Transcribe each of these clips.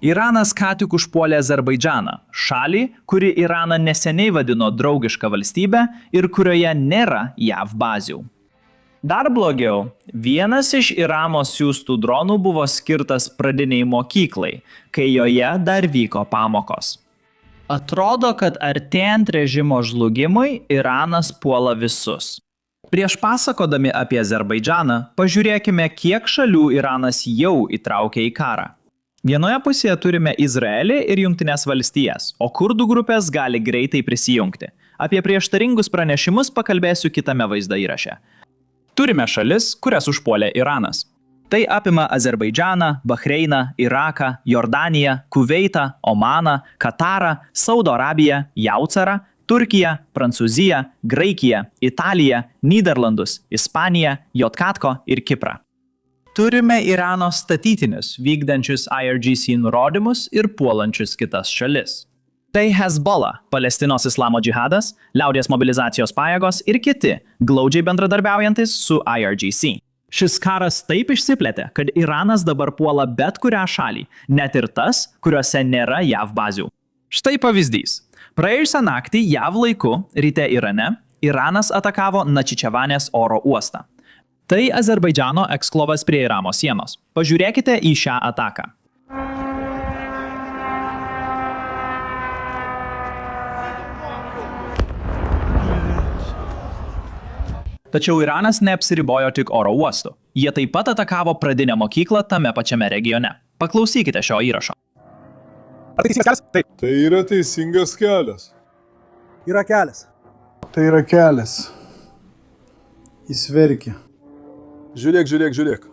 Iranas ką tik užpuolė Azerbaidžaną, šalį, kuri Iraną neseniai vadino draugiška valstybė ir kurioje nėra JAV bazių. Dar blogiau, vienas iš Irano siųstų dronų buvo skirtas pradiniai mokyklai, kai joje dar vyko pamokos. Atrodo, kad artėjant režimo žlugimui, Iranas puola visus. Prieš pasakodami apie Azerbaidžaną, pažiūrėkime, kiek šalių Iranas jau įtraukė į karą. Vienoje pusėje turime Izraelį ir Jungtines valstijas, o kurdų grupės gali greitai prisijungti. Apie prieštaringus pranešimus pakalbėsiu kitame vaizdo įraše. Turime šalis, kurias užpuolė Iranas. Tai apima Azerbaidžaną, Bahreiną, Iraką, Jordaniją, Kuveitą, Omaną, Katarą, Saudo Arabiją, Jaucarą, Turkiją, Prancūziją, Graikiją, Italiją, Nyderlandus, Ispaniją, Jotkatko ir Kiprą. Turime Irano statytinius, vykdančius IRGC nurodymus ir puolančius kitas šalis. Tai Hezbollah, Palestinos islamo džihadas, liaudies mobilizacijos pajėgos ir kiti, glaudžiai bendradarbiaujantis su IRGC. Šis karas taip išsiplėtė, kad Iranas dabar puola bet kurią šalį, net ir tas, kuriuose nėra JAV bazių. Štai pavyzdys. Praėjusią naktį JAV laiku, ryte Irane, Iranas atakavo Nachičevanės oro uostą. Tai Azerbaidžano eksklavas prie Irano sienos. Pažiūrėkite į šią ataką. Tačiau Iranas neapsiribojo tik oro uostu. Jie taip pat atakavo pradinę mokyklą tame pačiame regione. Paklausykite šio įrašo. Ar tai teisingas kelias? Taip. Tai yra teisingas kelias. Yra kelias. Tai yra kelias. Jis verkia. Žiūrėk, žiūrėk, žiūrėk.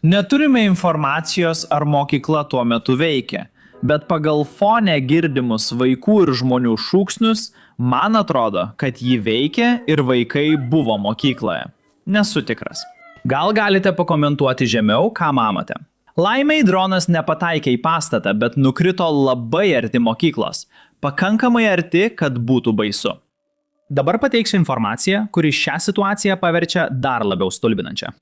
Neturime informacijos, ar mokykla tuo metu veikia, bet pagal fone girdimus vaikų ir žmonių šūksnius, man atrodo, kad ji veikia ir vaikai buvo mokykloje. Nesu tikras. Gal galite pakomentuoti žemiau, ką manote? Laimiai dronas nepataikė į pastatą, bet nukrito labai arti mokyklos. Pakankamai arti, kad būtų baisu. Dabar pateiksiu informaciją, kuri šią situaciją paverčia dar labiau stulbinančią.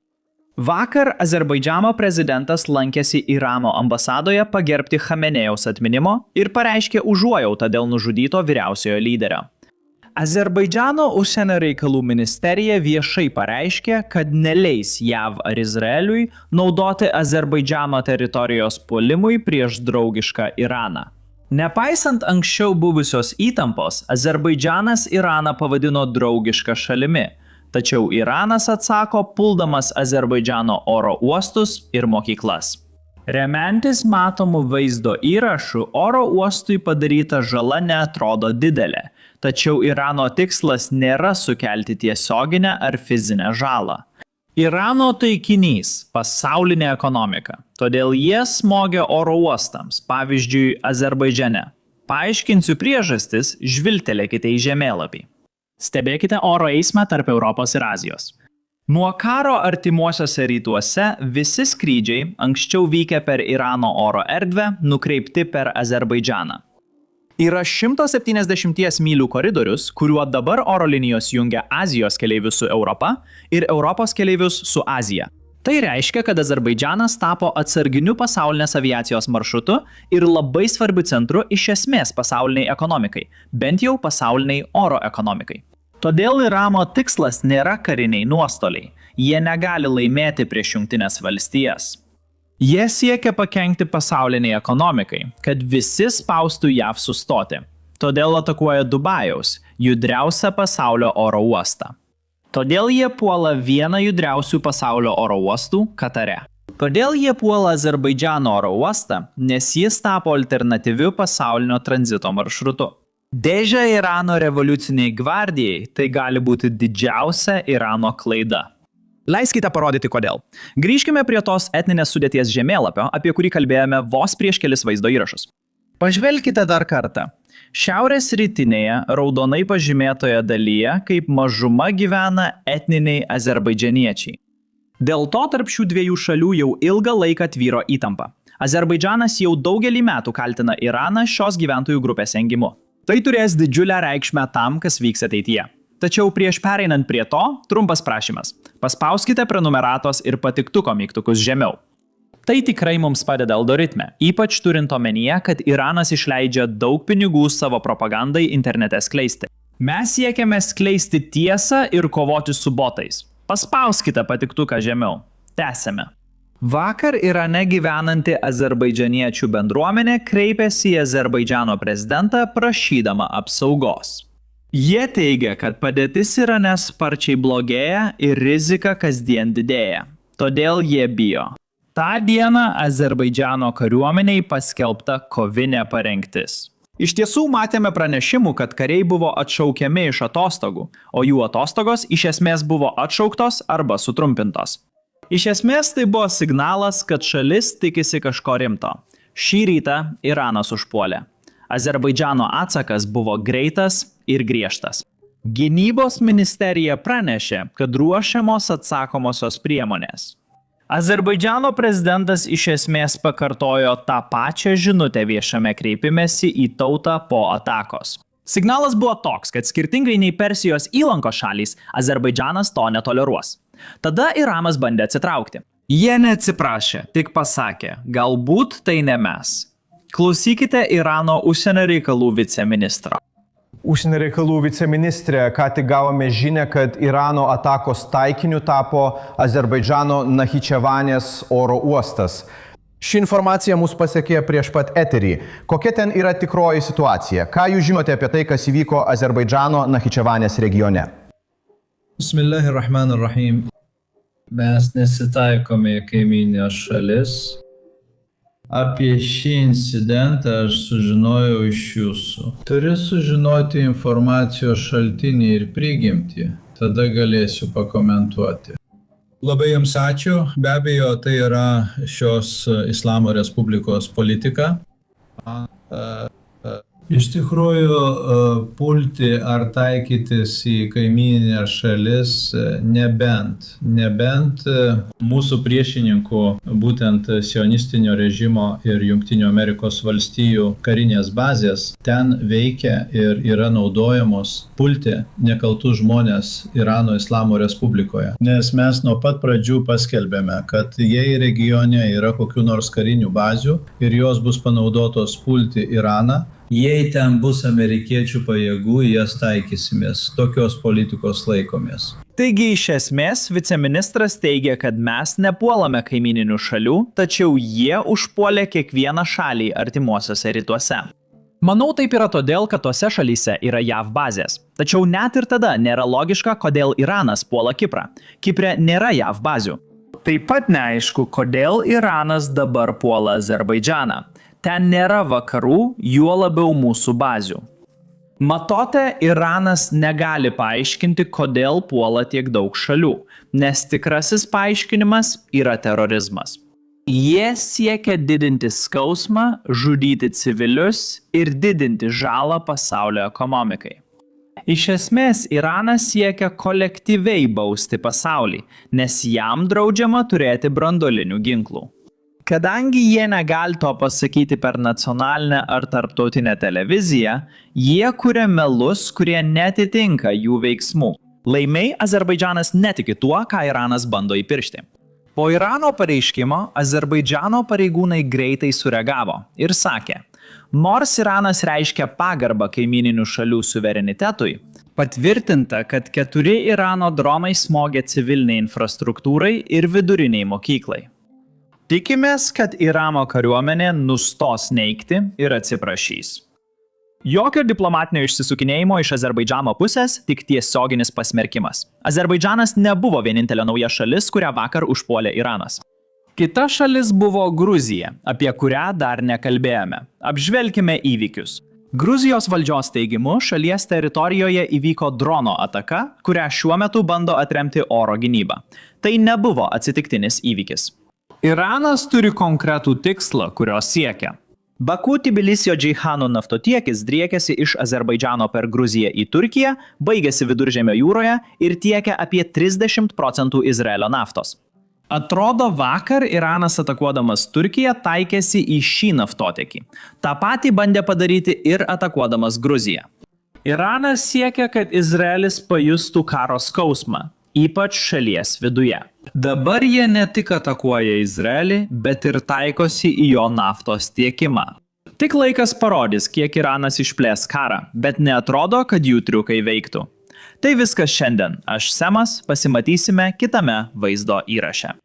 Vakar Azerbaidžano prezidentas lankėsi Irano ambasadoje pagerbti Chamenejaus atminimo ir pareiškė užuojautą dėl nužudyto vyriausiojo lyderio. Azerbaidžano užsienio reikalų ministerija viešai pareiškė, kad neleis JAV ar Izraeliui naudoti Azerbaidžano teritorijos puolimui prieš draugišką Iraną. Nepaisant anksčiau buvusios įtampos, Azerbaidžanas Iraną pavadino draugiška šalimi, tačiau Iranas atsako puldamas Azerbaidžano oro uostus ir mokyklas. Remiantis matomų vaizdo įrašų, oro uostui padaryta žala neatrodo didelė, tačiau Irano tikslas nėra sukelti tiesioginę ar fizinę žalą. Irano taikinys – pasaulinė ekonomika, todėl jie smogia oro uostams, pavyzdžiui, Azerbaidžane. Paaiškinsiu priežastis, žvilgtelėkite į žemėlapį. Stebėkite oro eismą tarp Europos ir Azijos. Nuo karo artimuosiuose rytuose visi skrydžiai, anksčiau vykę per Irano oro erdvę, nukreipti per Azerbaidžaną. Yra 170 mylių koridorius, kuriuo dabar oro linijos jungia Azijos keleivius su Europa ir Europos keleivius su Azija. Tai reiškia, kad Azerbaidžanas tapo atsarginiu pasaulinės aviacijos maršrutu ir labai svarbiu centru iš esmės pasauliniai ekonomikai, bent jau pasauliniai oro ekonomikai. Todėl Irano tikslas nėra kariniai nuostoliai. Jie negali laimėti prieš Jungtines valstijas. Jie siekia pakenkti pasauliniai ekonomikai, kad visi spaustų JAV sustoti. Todėl atakuoja Dubajaus, judriausią pasaulio oro uostą. Todėl jie puola vieną judriausių pasaulio oro uostų – Katare. Kodėl jie puola Azerbaidžano oro uostą? Nes jis tapo alternatyviu pasaulinio tranzito maršrutu. Dėžė Irano revoliuciniai gvardijai tai gali būti didžiausia Irano klaida. Leiskite parodyti kodėl. Grįžkime prie tos etninės sudėties žemėlapio, apie kurį kalbėjome vos prieš kelis vaizdo įrašus. Pažvelkite dar kartą. Šiaurės rytinėje, raudonai pažymėtoje dalyje, kaip mažuma gyvena etniniai azerbaidžaniečiai. Dėl to tarp šių dviejų šalių jau ilgą laiką tvyro įtampa. Azerbaidžanas jau daugelį metų kaltina Iraną šios gyventojų grupės engimu. Tai turės didžiulę reikšmę tam, kas vyks ateityje. Tačiau prieš pereinant prie to, trumpas prašymas. Paspauskite prenumeratos ir patiktuko mygtukus žemiau. Tai tikrai mums padeda algoritme, ypač turint omenyje, kad Iranas išleidžia daug pinigų savo propagandai internete skleisti. Mes siekiame skleisti tiesą ir kovoti su botais. Paspauskite patiktuką žemiau. Tęsiame. Vakar Irane gyvenanti azerbaidžaniečių bendruomenė kreipėsi į Azerbaidžano prezidentą prašydama apsaugos. Jie teigia, kad padėtis Irane sparčiai blogėja ir rizika kasdien didėja. Todėl jie bijo. Ta diena Azerbaidžano kariuomeniai paskelbta kovinė parengtis. Iš tiesų matėme pranešimų, kad kariai buvo atšaukiami iš atostogų, o jų atostogos iš esmės buvo atšauktos arba sutrumpintos. Iš esmės tai buvo signalas, kad šalis tikisi kažko rimto. Šį rytą Iranas užpuolė. Azerbaidžano atsakas buvo greitas ir griežtas. Gynybos ministerija pranešė, kad ruošiamos atsakomosios priemonės. Azerbaidžano prezidentas iš esmės pakartojo tą pačią žinutę viešame kreipimesi į tautą po atakos. Signalas buvo toks, kad skirtingai nei Persijos įlankos šalys, Azerbaidžanas to netoleruos. Tada Iranas bandė atsitraukti. Jie neatsiprašė, tik pasakė, galbūt tai ne mes. Klausykite Irano užsienio reikalų viceministro. Užsienio reikalų viceministrė, ką tik gavome žinią, kad Irano atakos taikiniu tapo Azerbaidžano Nachičevanės oro uostas. Ši informacija mus pasiekė prieš pat eterį. Kokia ten yra tikroji situacija? Ką jūs žinote apie tai, kas įvyko Azerbaidžano Nachičevanės regione? Bismillahirrahmanirrahim. Mes nesitaikome į kaimynines šalis. Apie šį incidentą aš sužinojau iš jūsų. Turi sužinoti informacijos šaltinį ir prigimtį, tada galėsiu pakomentuoti. Labai jums ačiū. Be abejo, tai yra šios Islamo Respublikos politika. Iš tikrųjų, pulti ar taikytis į kaimyninės šalis nebent mūsų priešininkų, būtent sionistinio režimo ir Jungtinių Amerikos valstijų karinės bazės, ten veikia ir yra naudojamos pulti nekaltus žmonės Irano Islamo Respublikoje. Nes mes nuo pat pradžių paskelbėme, kad jei regione yra kokių nors karinių bazių ir jos bus panaudotos pulti Iraną, jei ten bus amerikiečių pajėgų, jas taikysimės. Tokios politikos laikomės. Taigi iš esmės viceministras teigia, kad mes nepuolame kaimininių šalių, tačiau jie užpuolė kiekvieną šalį artimuosiuose rytuose. Manau, taip yra todėl, kad tose šalyse yra JAV bazės. Tačiau net ir tada nėra logiška, kodėl Iranas puola Kiprą. Kipre nėra JAV bazių. Taip pat neaišku, kodėl Iranas dabar puola Azerbaidžaną. Ten nėra vakarų, juo labiau mūsų bazių. Matote, Iranas negali paaiškinti, kodėl puola tiek daug šalių, nes tikrasis paaiškinimas yra terorizmas. Jie siekia didinti skausmą, žudyti civilius ir didinti žalą pasaulio ekonomikai. Iš esmės, Iranas siekia kolektyviai bausti pasaulį, nes jam draudžiama turėti branduolinių ginklų. Kadangi jie negali to pasakyti per nacionalinę ar tarptautinę televiziją, jie kuria melus, kurie netitinka jų veiksmų. Laimiai Azerbaidžanas netiki tuo, ką Iranas bando įpiršti. Po Irano pareiškimo Azerbaidžano pareigūnai greitai sureagavo ir sakė, nors Iranas reiškia pagarbą kaimininių šalių suverenitetui, patvirtinta, kad 4 Irano dronai smogė civiliniai infrastruktūrai ir viduriniai mokyklai. Tikimės, kad Irano kariuomenė nustos neigti ir atsiprašys. Jokio diplomatinio išsisukinėjimo iš Azerbaidžano pusės, tik tiesioginis pasmerkimas. Azerbaidžanas nebuvo vienintelė nauja šalis, kurią vakar užpuolė Iranas. Kita šalis buvo Gruzija, apie kurią dar nekalbėjome. Apžvelkime įvykius. Gruzijos valdžios teigimu, šalies teritorijoje įvyko drono ataka, kurią šiuo metu bando atremti oro gynyba. Tai nebuvo atsitiktinis įvykis. Iranas turi konkretų tikslą, kurio siekia. Baku Tbilisio Džeihanų naftotiekis driekiasi iš Azerbaidžano per Gruziją į Turkiją, baigėsi Viduržemio jūroje ir tiekia apie 30% Izraelio naftos. Atrodo, vakar Iranas atakuodamas Turkiją taikėsi į šį naftotiekį. Ta patį bandė padaryti ir atakuodamas Gruziją. Iranas siekia, kad Izraelis pajustų karo skausmą, ypač šalies viduje. Dabar jie ne tik atakuoja Izraelį, bet ir taikosi į jo naftos tiekimą. Tik laikas parodys, kiek Iranas išplės karą, bet neatrodo, kad jų triukai veiktų. Tai viskas šiandien. Aš Semas, pasimatysime kitame vaizdo įraše.